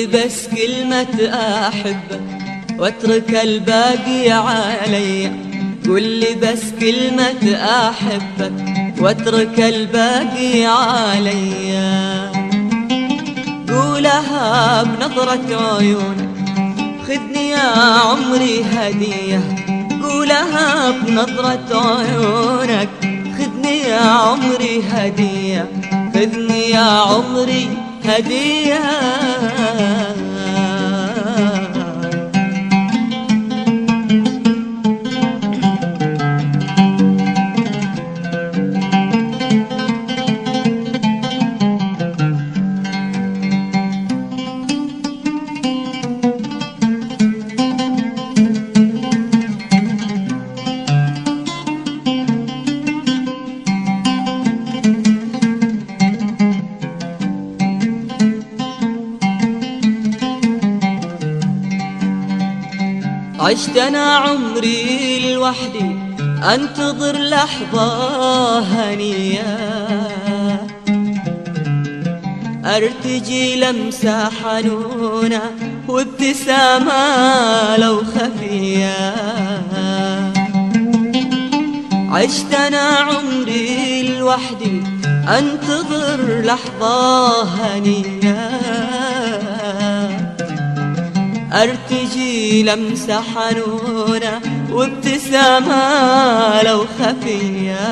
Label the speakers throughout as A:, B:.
A: قولي بس كلمة أحبك واترك الباقي علي. قولي بس كلمة أحبك واترك الباقي علي. قولها بنظرة عيونك خذني يا عمري هدية. قولها بنظرة عيونك خذني يا عمري هدية. خذني يا عمري هدية. عشت أنا عمري لوحدي أنتظر لحظة هنية. أرتجي لمسة حنونة وابتسامة لو خفية. عشت أنا عمري لوحدي أنتظر لحظة هنية. أرتجي لمسة حنونة وابتسامة لو خفية.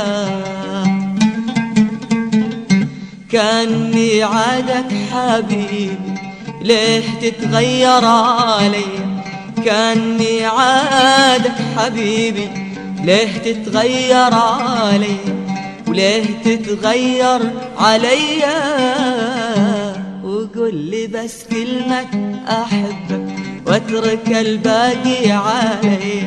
A: كان ميعادك حبيبي ليه تتغير علي. كان ميعادك حبيبي ليه تتغير علي. وليه تتغير علي. وقولي بس كلمة أحبك واترك الباقي علي.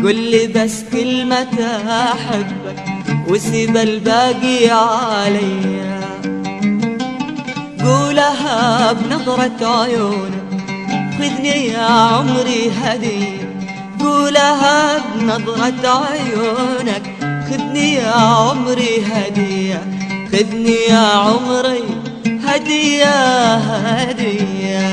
A: قولي بس كلمة أحبك وسيب الباقي علي. قولها بنظرة عيونك خذني يا عمري هدية. قولها بنظرة عيونك خذني يا عمري هدية. خذني يا عمري هدية هدية.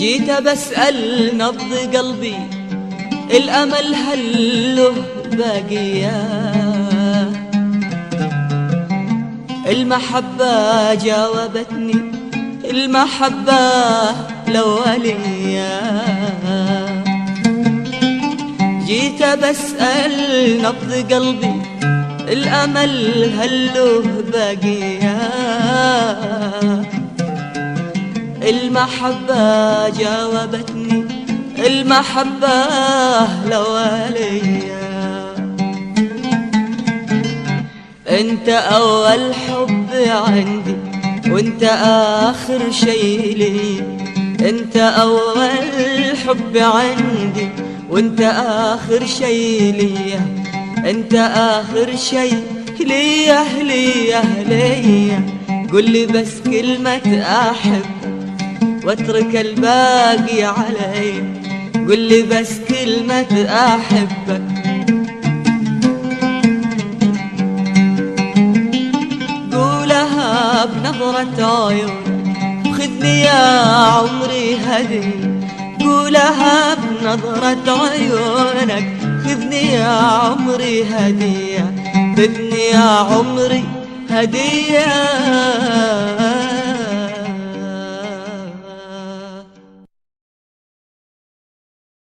A: جيت بسأل نبض قلبي الأمل هل له باقية. المحبة جاوبتني المحبة الأولية. جيت بسأل نبض قلبي الأمل هل له باقية. المحبة جاوبتني المحبة الأولية. انت أول حب عندي وانت آخر شي لي. انت أول حب عندي وانت آخر شي لي. انت آخر شي ليه ليه ليه. قولي بس كلمة أحب واترك الباقي علي. قولي بس كلمة أحبك. قولها بنظرة عيونك خذني يا عمري هدية. قولها بنظرة عيونك خذني يا عمري هدية. خذني يا عمري هدية.